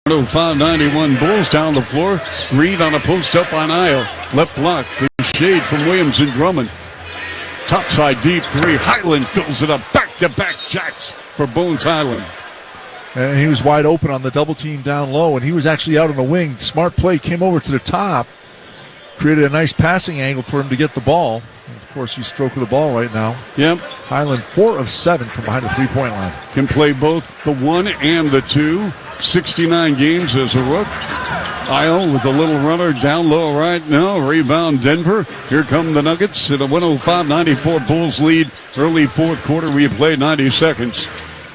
105-91 Bulls down the floor. Green on a post up on Isle. Left block. The shade from Williams and Drummond. Topside deep three. Highland fills it up. Back-to-back jacks for Bones Highland. And he was wide open on the double team down low, and he was actually out on the wing. Smart play, came over to the top, created a nice passing angle for him to get the ball. And of course, he's stroking the ball right now. Yep. Highland 4 of 7 from behind the three-point line. Can play both the 1 and the 2. 69 games as a rook. Isle with a little runner down low right now. Rebound Denver. Here come the Nuggets at a 105-94 Bulls lead. Early fourth quarter. We played 90 seconds.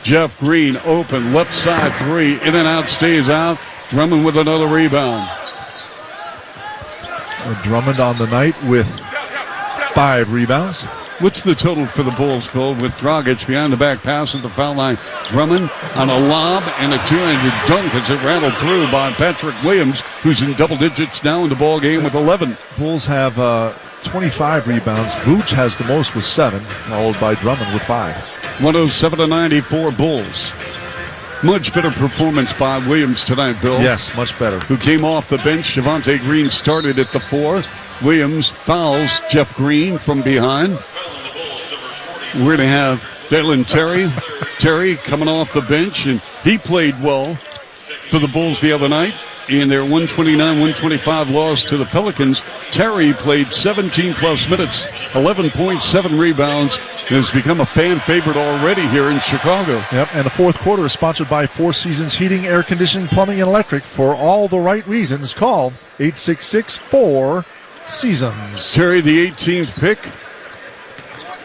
Jeff Green open. Left side three. In and out, stays out. Drummond with another rebound. Drummond on the night with 5 rebounds. What's the total for the Bulls, Bill, with Dragic behind the back pass at the foul line? Drummond on a lob and a two-handed dunk as it rattled through by Patrick Williams, who's in double digits now in the ball game with 11. Bulls have 25 rebounds. Vooch has the most with 7, followed by Drummond with 5. 107-94 Bulls. Much better performance by Williams tonight, Bill. Yes, much better. Who came off the bench. Javonte Green started at the 4. Williams fouls Jeff Green from behind. We're going to have Dalen Terry. Terry coming off the bench, and he played well for the Bulls the other night in their 129-125 loss to the Pelicans. Terry played 17-plus minutes, 11.7 rebounds, and has become a fan favorite already here in Chicago. Yep, and the fourth quarter is sponsored by Four Seasons Heating, Air Conditioning, Plumbing, and Electric. For all the right reasons, call 866-4-SEASONS. Terry, the 18th pick.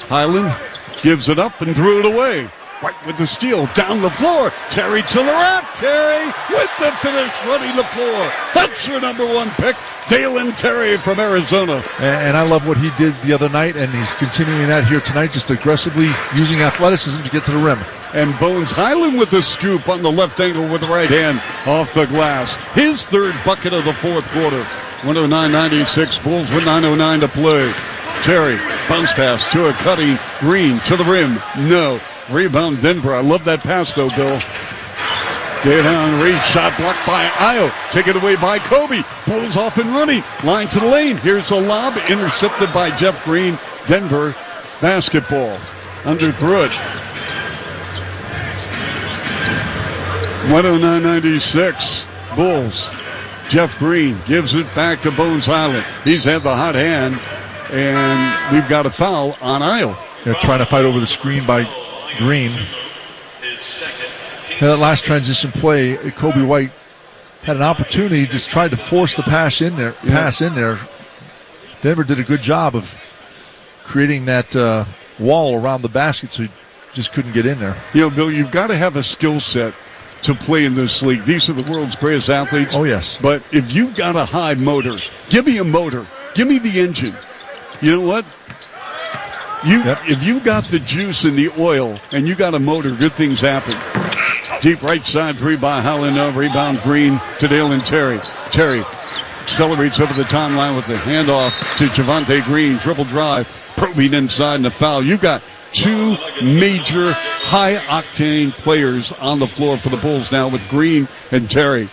Highland gives it up and threw it away. White with the steal, down the floor. Terry to the rack. Terry with the finish, running the floor. That's your number 1 pick, Dalen Terry from Arizona. And I love what he did the other night, and he's continuing that here tonight, just aggressively using athleticism to get to the rim. And Bones Highland with the scoop on the left angle with the right hand off the glass. His 3rd bucket of the fourth quarter. 109-96, Bulls with 9:09 to play. Terry, bounce pass to a cutting Green to the rim. No. Rebound Denver. I love that pass though, Bill. Get down, reach, shot blocked by Io. Taken away by Kobe. Bulls off and running. Line to the lane. Here's a lob intercepted by Jeff Green. Denver basketball. Underthrew it. 109-96. Bulls. Jeff Green gives it back to Bones Highland. He's had the hot hand. And we've got a foul on Isle. They're trying to fight over the screen by Green. And that last transition play, Kobe White had an opportunity, just tried to force the pass in there. Denver did a good job of creating that wall around the basket, so he just couldn't get in there. You know, Bill, you've got to have a skill set to play in this league. These are the world's greatest athletes. Oh, yes. But if you've got a high motor, give me a motor. Give me the engine. You know what? If you got the juice and the oil and you got a motor, good things happen. Deep right side three by Highland. Rebound Green to Dalen Terry. Terry accelerates over the timeline with the handoff to Javonte Green. Dribble drive. Probing inside and a foul. You've got 2 major high-octane players on the floor for the Bulls now with Green and Terry.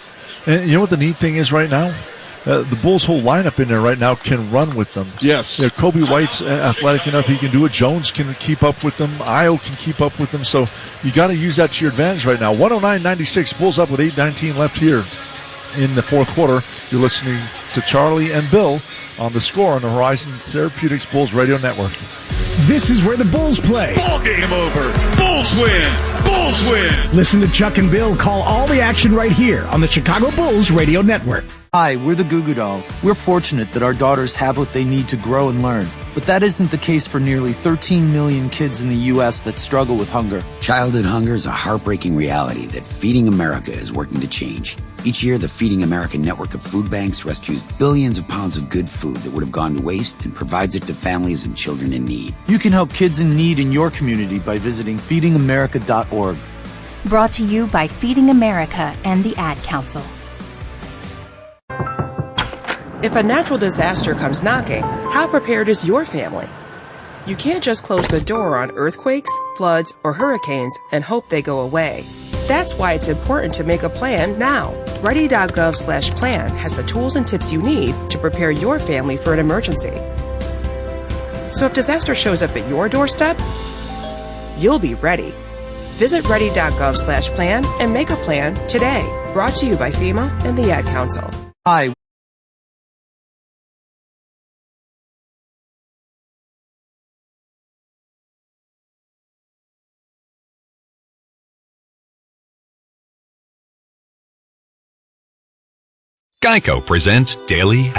And you know what the neat thing is right now? The Bulls' whole lineup in there right now can run with them. Yes. Kobe White's athletic enough. He can do it. Jones can keep up with them. Io can keep up with them. So you got to use that to your advantage right now. 109-96. Bulls up with 8:19 left here in the fourth quarter. You're listening to Charlie and Bill on The Score on the Horizon Therapeutics Bulls Radio Network. This is where the Bulls play. Ball game over. Bulls win. Bulls win. Listen to Chuck and Bill call all the action right here on the Chicago Bulls Radio Network. Hi, we're the Goo Goo Dolls. We're fortunate that our daughters have what they need to grow and learn. But that isn't the case for nearly 13 million kids in the U.S. that struggle with hunger. Childhood hunger is a heartbreaking reality that Feeding America is working to change. Each year, the Feeding America network of food banks rescues billions of pounds of good food that would have gone to waste and provides it to families and children in need. You can help kids in need in your community by visiting feedingamerica.org. Brought to you by Feeding America and the Ad Council. If a natural disaster comes knocking, how prepared is your family? You can't just close the door on earthquakes, floods, or hurricanes and hope they go away. That's why it's important to make a plan now. Ready.gov/plan has the tools and tips you need to prepare your family for an emergency. So if disaster shows up at your doorstep, you'll be ready. Visit ready.gov/plan and make a plan today. Brought to you by FEMA and the Ad Council. Hi. Geico presents Daily.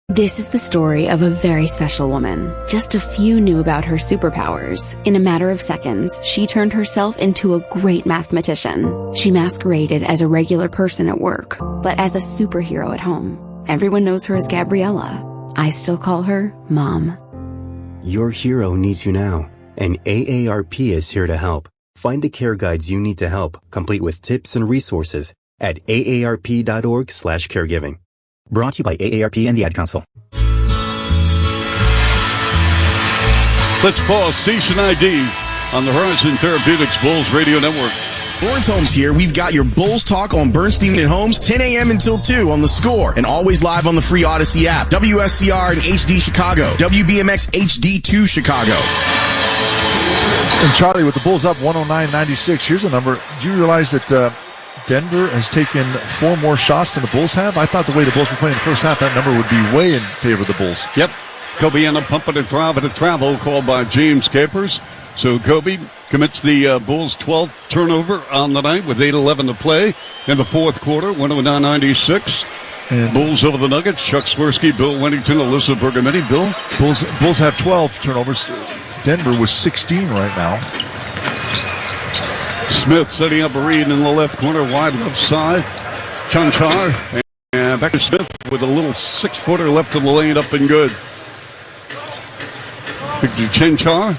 This is the story of a very special woman. Just a few knew about her superpowers. In a matter of seconds, she turned herself into a great mathematician. She masqueraded as a regular person at work, but as a superhero at home. Everyone knows her as Gabriella. I still call her Mom. Your hero needs you now, and AARP is here to help. Find the care guides you need to help, complete with tips and resources at aarp.org/caregiving. Brought to you by AARP and the Ad Council. Let's pause Station ID on the Horizon Therapeutics Bulls Radio Network. Lawrence Holmes here. We've got your Bulls talk on Bernstein and Holmes, 10 a.m. until 2 on The Score, and always live on the free Odyssey app. WSCR and HD Chicago. WBMX HD2 Chicago. And Charlie, with the Bulls up 109-96, here's a number. Do you realize that Denver has taken 4 more shots than the Bulls have? I thought the way the Bulls were playing in the first half, that number would be way in favor of the Bulls. Yep. Kobe ended up pumping a drive at a travel called by James Capers. So Kobe commits the Bulls' 12th turnover on the night with 8:11 to play in the fourth quarter, 109-96. And Bulls over the Nuggets. Chuck Swirsky, Bill Wennington, Alyssa Bergametti. Bill? Bulls have 12 turnovers. Denver was 16 right now. Smith setting up a read in the left corner, wide left side. Chanchar, and back to Smith with a little 6-footer left of the lane, up and good. Victor Chanchar,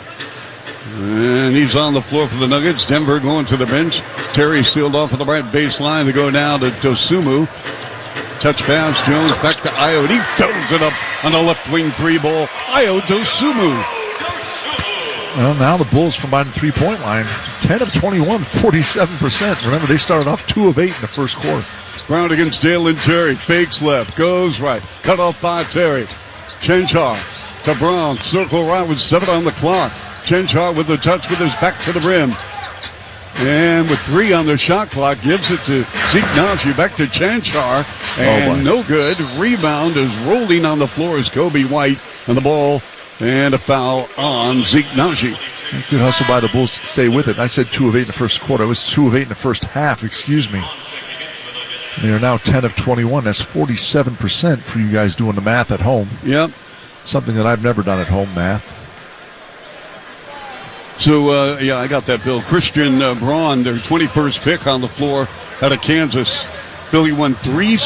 and he's on the floor for the Nuggets. Denver going to the bench. Terry sealed off of the right baseline to go down to Dosunmu. Touch pass, Jones back to Ayo, and he fills it up on the left wing 3-ball. Ayo Dosunmu. Well, now the Bulls from behind the 3-point line, 10 of 21, 47%. Remember, they started off 2 of 8 in the first quarter. Brown against Dalen Terry. Fakes left, goes right. Cut off by Terry. Chanchar to Brown. Circle right with 7 on the clock. Chanchar with the touch with his back to the rim. And with 3 on the shot clock, gives it to Zeke Naji. Back to Chanchar. And no good. Rebound is rolling on the floor as Kobe White. And the ball and a foul on Zeke Naji. Good hustle by the Bulls to stay with it. I said 2 of 8 in the first quarter. It was 2 of 8 in the first half, excuse me. They are now 10 of 21. That's 47% for you guys doing the math at home. Yep. Something that I've never done at home, math. So, I got that, Bill. Christian Braun, their 21st pick on the floor out of Kansas. Billy won 3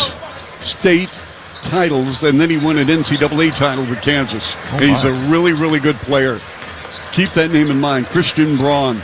state titles, and then he won an NCAA title with Kansas. He's a really, really good player. Keep that name in mind. Christian Braun.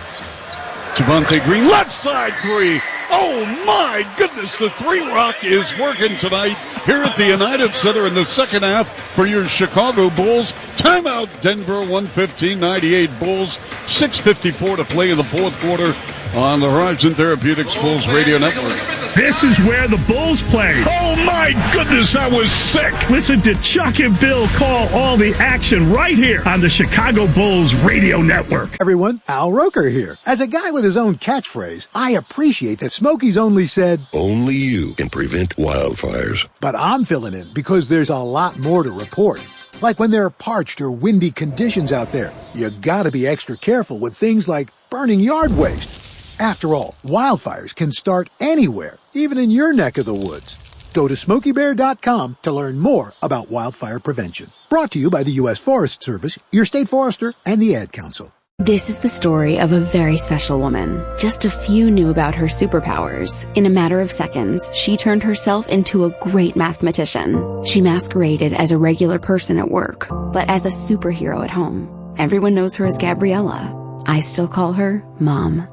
Javonte Green, left side 3. Oh, my goodness, the 3-rock is working tonight here at the United Center in the second half for your Chicago Bulls. Timeout, Denver, 115-98 Bulls. 6:54 to play in the fourth quarter on the Horizon Therapeutics Bulls Radio Network. This is where the Bulls play. Oh, my goodness, that was sick. Listen to Chuck and Bill call all the action right here on the Chicago Bulls Radio Network. Everyone, Al Roker here. As a guy with his own catchphrase, I appreciate that Smokey's only said, "Only you can prevent wildfires." But I'm filling in because there's a lot more to report. Like when there are parched or windy conditions out there, you gotta be extra careful with things like burning yard waste. After all, wildfires can start anywhere, even in your neck of the woods. Go to SmokeyBear.com to learn more about wildfire prevention. Brought to you by the U.S. Forest Service, your state forester, and the Ad Council. This is the story of a very special woman. Just a few knew about her superpowers. In a matter of seconds, she turned herself into a great mathematician. She masqueraded as a regular person at work, but as a superhero at home. Everyone knows her as Gabriella. I still call her Mom.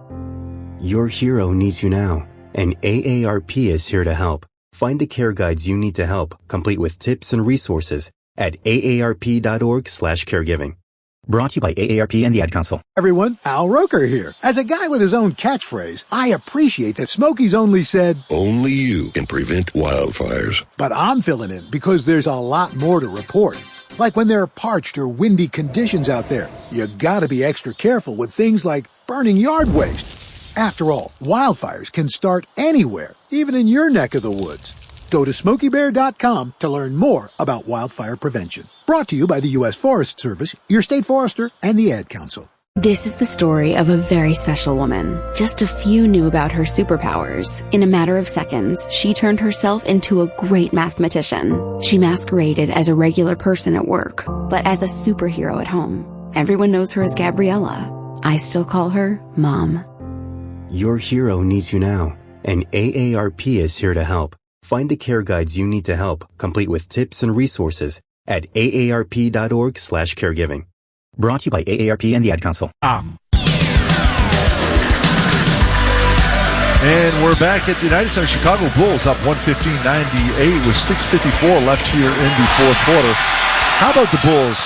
Your hero needs you now, and AARP is here to help. Find the care guides you need to help, complete with tips and resources at aarp.org/caregiving. Brought to you by AARP and the Ad Council. Everyone, Al Roker here. As a guy with his own catchphrase, I appreciate that Smokey's only said, Only you can prevent wildfires. But I'm filling in because there's a lot more to report. Like when there are parched or windy conditions out there, you gotta be extra careful with things like burning yard waste. After all, wildfires can start anywhere, even in your neck of the woods. Go to SmokeyBear.com to learn more about wildfire prevention. Brought to you by the U.S. Forest Service, your state forester, and the Ad Council. This is the story of a very special woman. Just a few knew about her superpowers. In a matter of seconds, she turned herself into a great mathematician. She masqueraded as a regular person at work, but as a superhero at home. Everyone knows her as Gabriella. I still call her Mom. Your hero needs you now, and AARP is here to help. Find the care guides you need to help, complete with tips and resources at aarp.org/caregiving. Brought to you by AARP and the Ad Council. And we're back at the United Center. Chicago Bulls up 115-98 with 6:54 left here in the fourth quarter. How about the Bulls?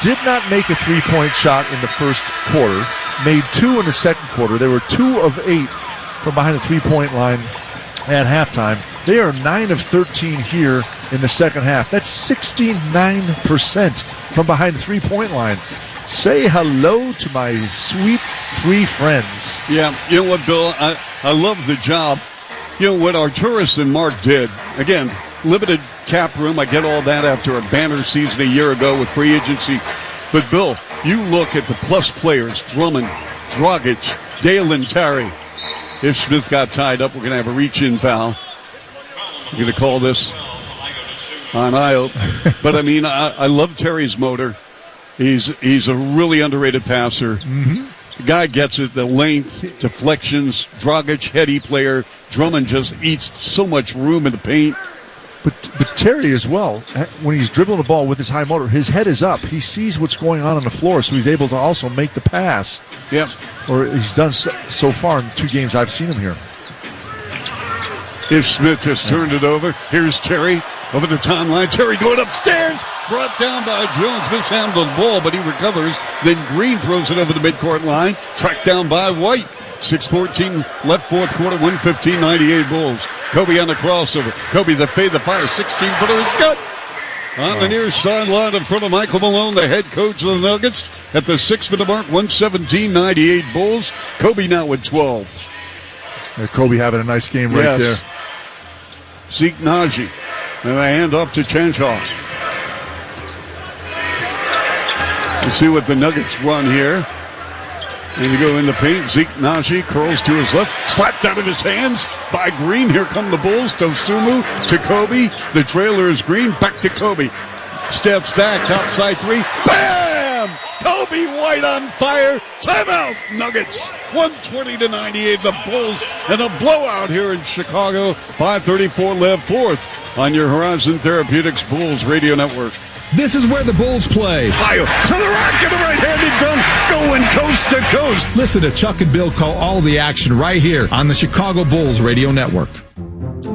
Did not make a three-point shot in the first quarter. Made two in the second quarter. They were 2 of 8 from behind the three-point line at halftime. They are 9 of 13 here in the second half. That's 69% from behind the three-point line. Say hello to my sweet three friends. Yeah, you know what, Bill? I love the job. You know what Arturis and Mark did. Again, limited cap room. I get all that after a banner season a year ago with free agency. But, Bill, you look at the plus players, Drummond, Dragic, Dalen Terry. If Smith got tied up, we're going to have a reach-in foul. We're going to call this on Io. But, I mean, I love Terry's motor. He's a really underrated passer. Mm-hmm. The guy gets it, the length, deflections, Dragic, heady player. Drummond just eats so much room in the paint. But Terry as well, when he's dribbling the ball with his high motor, his head is up. He sees what's going on the floor, so he's able to also make the pass. Yep. Or he's done so far in 2 games I've seen him here. If Smith just turned it over. Here's Terry over the timeline. Terry going upstairs. Brought down by Jones. Mishandled the ball, but he recovers. Then Green throws it over the midcourt line. Tracked down by White. 6:14 left fourth quarter. 115-98 Bulls. Kobe on the crossover. Kobe the fade, the fire. 16-footer is good. On the near sideline in front of Michael Malone, the head coach of the Nuggets. At the 6-minute mark, 117-98 Bulls. Kobe now with 12. Kobe having a nice game right there. Zeke Naji. And a handoff to Chenshaw. Let's see what the Nuggets run here. And you go in the paint. Zeke Naji curls to his left. Slapped out of his hands by Green. Here come the Bulls. Dosunmu to Kobe. The trailer is Green. Back to Kobe. Steps back. Outside three. Bam! Kobe White on fire. Timeout, Nuggets. 120-98. The Bulls and a blowout here in Chicago. 5:34 left fourth on your Horizon Therapeutics Bulls Radio Network. This is where the Bulls play. Io to the rack and a right-handed dunk, going coast to coast. Listen to Chuck and Bill call all the action right here on the Chicago Bulls Radio Network.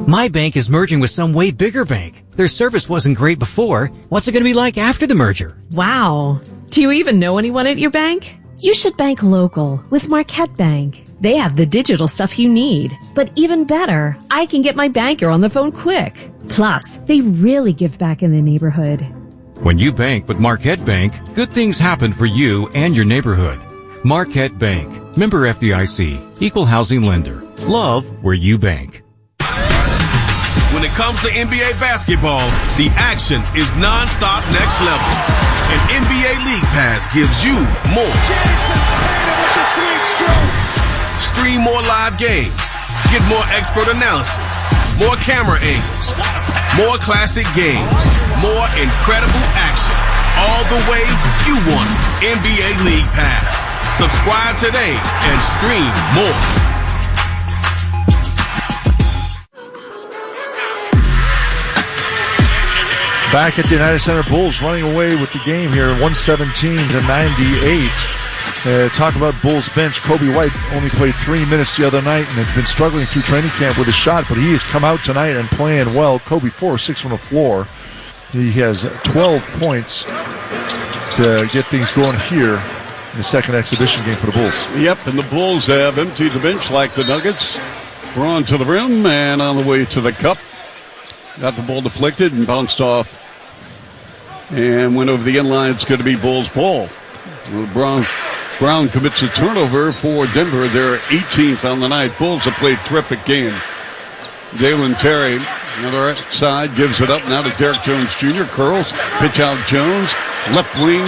My bank is merging with some way bigger bank. Their service wasn't great before. What's it going to be like after the merger? Wow. Do you even know anyone at your bank? You should bank local with Marquette Bank. They have the digital stuff you need. But even better, I can get my banker on the phone quick. Plus, they really give back in the neighborhood. When you bank with Marquette Bank, good things happen for you and your neighborhood. Marquette Bank, member FDIC, equal housing lender. Love where you bank. When it comes to NBA basketball, the action is nonstop next level. And NBA League Pass gives you more. Jason Tatum with the sweet stroke. Stream more live games. Get more expert analysis. More camera angles. More classic games. More incredible action. All the way you want. NBA League Pass. Subscribe today and stream more. Back at the United Center, Bulls running away with the game here, 117-98. Talk about Bulls bench. Kobe White only played 3 minutes the other night and has been struggling through training camp with a shot, but he has come out tonight and playing well. Kobe 4 of 6 from the floor. He has 12 points to get things going here in the second exhibition game for the Bulls. Yep, and the Bulls have emptied the bench like the Nuggets. We're on to the rim and on the way to the cup. Got the ball deflected and bounced off and went over the end line. It's going to be Bulls ball. Brown commits a turnover for Denver. They're 18th on the night. Bulls have played a terrific game. Dalen Terry, another side, gives it up now to Derek Jones Jr. Curls, pitch out Jones. Left wing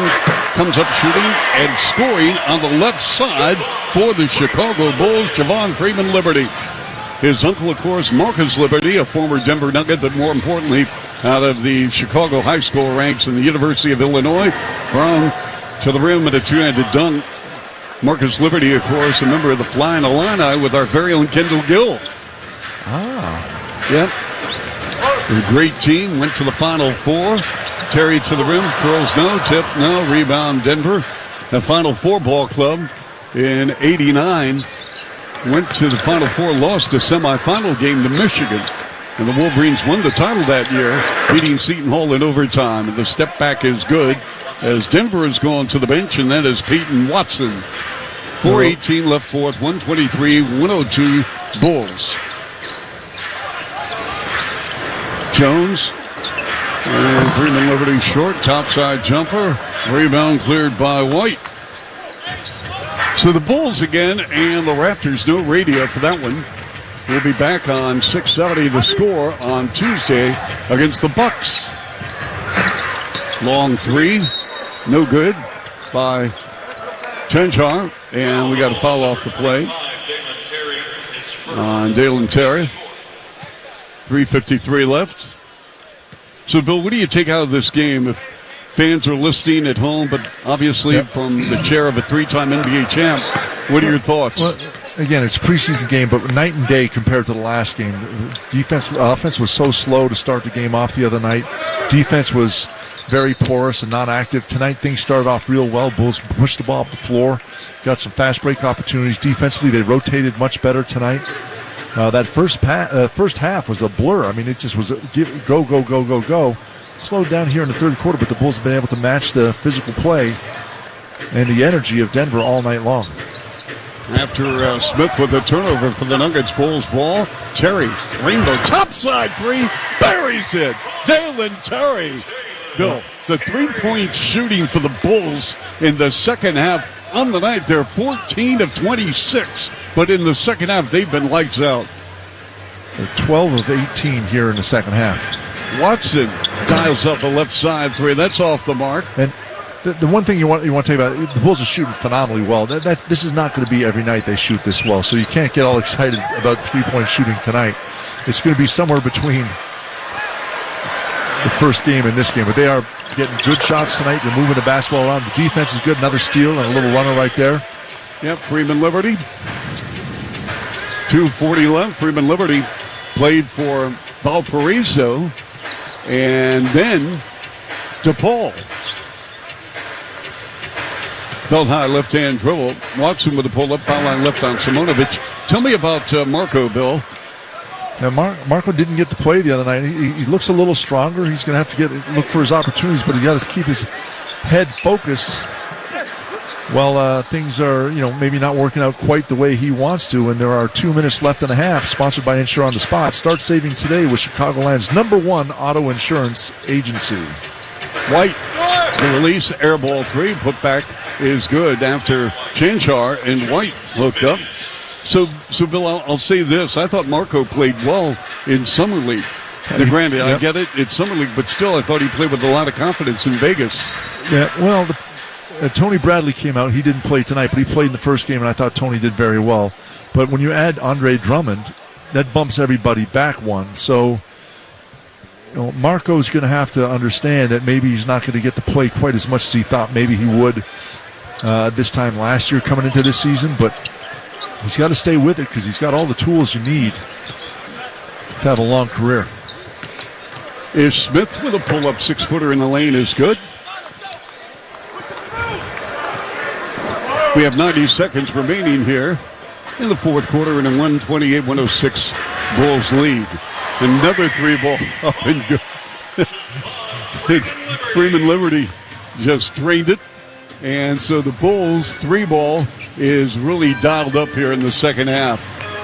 comes up shooting and scoring on the left side for the Chicago Bulls, Javon Freeman Liberty. His uncle, of course, Marcus Liberty, a former Denver Nugget, but more importantly, out of the Chicago high school ranks in the University of Illinois. Brown to the rim at a two-handed dunk. Marcus Liberty, of course, a member of the Flying Illini with our very own Kendall Gill. Yep. A great team, went to the Final Four. Terry to the rim, curls no, tip no, rebound Denver. The Final Four ball club in 89 went to the Final Four, lost a semifinal game to Michigan. And the Wolverines won the title that year, beating Seton Hall in overtime. And the step back is good as Denver is going to the bench, and that is Peyton Watson. 4:18 left fourth, 123-102 Bulls. Jones. And Freeman Liberty short, topside jumper. Rebound cleared by White. So the Bulls again and the Raptors, no radio for that one. We'll be back on 670 The Score on Tuesday against the Bucks. Long three, no good by Chenchar, and we got a foul off the play on Dalen Terry. 3:53 left. So, Bill, what do you take out of this game if fans are listening at home, but obviously from the chair of a three-time NBA champ? What are your thoughts? Well, again, it's a preseason game, but night and day compared to the last game. Offense was so slow to start the game off the other night. Defense was very porous and not active. Tonight, things started off real well. Bulls pushed the ball up the floor, got some fast break opportunities. Defensively, they rotated much better tonight. That first half was a blur. I mean, it just was go. Slowed down here in the third quarter, but the Bulls have been able to match the physical play and the energy of Denver all night long. After Smith with a turnover for the Nuggets, Bulls ball. Terry, rainbow, topside three, buries it. Dalen Terry. Bill, the three-point shooting for the Bulls in the second half on the night, they're 14 of 26, but in the second half, they've been lights out. They're 12 of 18 here in the second half. Watson dials up a left side three. That's off the mark. And the one thing you want to tell you about, the Bulls are shooting phenomenally well. This is not going to be every night they shoot this well, so you can't get all excited about three-point shooting tonight. It's going to be somewhere between the first game and this game, but they are getting good shots tonight. They're moving the basketball around. The defense is good. Another steal and a little runner right there. Yep, Freeman Liberty. 2:40 left. Freeman Liberty played for Valparaiso and then DePaul. Belt high left-hand dribble. Watson with a pull-up, foul line left on Simonovic. Tell me about Marco, Bill. Now, Marco didn't get to play the other night. He looks a little stronger. He's going to have to look for his opportunities, but he got to keep his head focused. Well, things are, maybe not working out quite the way he wants to, and there are 2 minutes left and a half, sponsored by Insure on the Spot. Start saving today with Chicagoland's #1 auto insurance agency. White, the release, air ball three, put back is good after Chenchar and White hooked up. So Bill, I'll say this. I thought Marco played well in Summer League. Now, granted, I get it, it's Summer League, but still I thought he played with a lot of confidence in Vegas. Yeah, well, Tony Bradley came out. He didn't play tonight, but he played in the first game, and I thought Tony did very well. But when you add Andre Drummond, that bumps everybody back one. So Marco's going to have to understand that maybe he's not going to get to play quite as much as he thought maybe he would this time last year coming into this season, but he's got to stay with it because he's got all the tools you need to have a long career. Ish Smith with a pull-up 6-footer in the lane is good. We have 90 seconds remaining here in the fourth quarter in a 128-106 Bulls lead. Another 3-ball up and good. Freeman Liberty just drained it. And so the Bulls 3-ball is really dialed up here in the second half.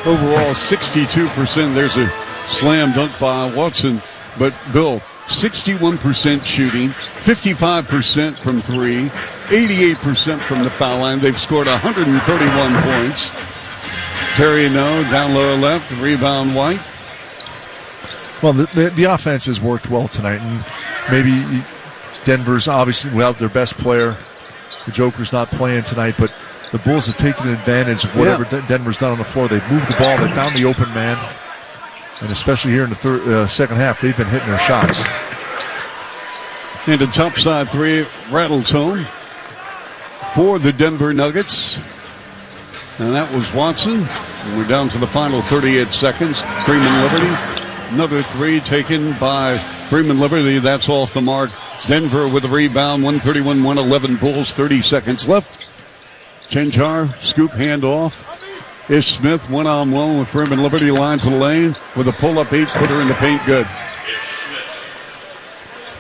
Overall, 62%. There's a slam dunk by Watson. But, Bill, 61% shooting, 55% from three, 88% from the foul line. They've scored 131 points. Terry No, down lower left, rebound White. Well, the offense has worked well tonight, and maybe Denver's obviously without their best player. The Joker's not playing tonight, but the Bulls have taken advantage of whatever Denver's done on the floor. They've moved the ball. They found the open man. And especially here in the second half, they've been hitting their shots. And a top side three rattles home for the Denver Nuggets. And that was Watson. And we're down to the final 38 seconds. Freeman Liberty. Another three taken by Freeman Liberty. That's off the mark. Denver with a rebound. 131-111 Bulls. 30 seconds left. Chenjar, scoop handoff. Ish Smith one-on-one with Freeman Liberty, line to the lane with a pull-up 8-footer in the paint. Good.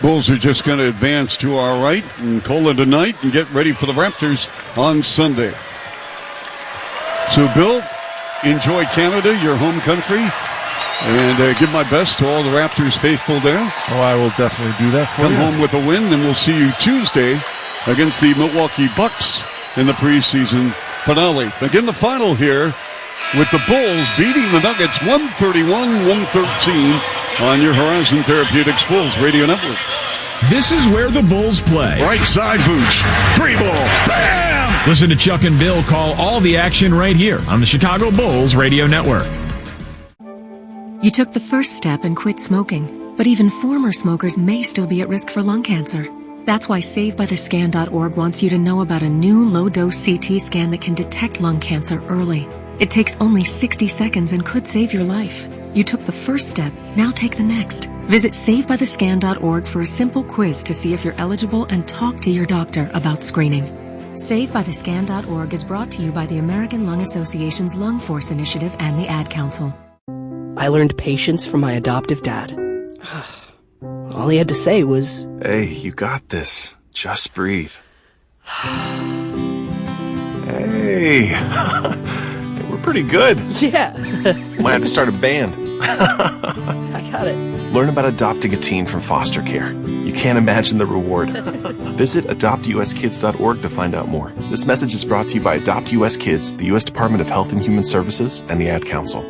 Bulls are just going to advance to our right and call it a night and get ready for the Raptors on Sunday. So, Bill, enjoy Canada, your home country, and give my best to all the Raptors faithful there. Oh, I will definitely do that for you. Come home with a win, and we'll see you Tuesday against the Milwaukee Bucks in the preseason finale. Again, the final here with the Bulls beating the Nuggets 131-113 on your Horizon Therapeutics Bulls Radio Network. This is where the Bulls play. Right side, Vooch. 3-ball. Bam! Listen to Chuck and Bill call all the action right here on the Chicago Bulls Radio Network. You took the first step and quit smoking, but even former smokers may still be at risk for lung cancer. That's why SaveByTheScan.org wants you to know about a new low-dose CT scan that can detect lung cancer early. It takes only 60 seconds and could save your life. You took the first step, now take the next. Visit SaveByTheScan.org for a simple quiz to see if you're eligible and talk to your doctor about screening. SaveByTheScan.org is brought to you by the American Lung Association's Lung Force Initiative and the Ad Council. I learned patience from my adoptive dad. All he had to say was, "Hey, you got this. Just breathe." Hey, we're pretty good. Yeah. Might have to start a band. I got it. Learn about adopting a teen from foster care. You can't imagine the reward. Visit adoptuskids.org to find out more. This message is brought to you by Adopt US Kids, the U.S. Department of Health and Human Services, and the Ad Council.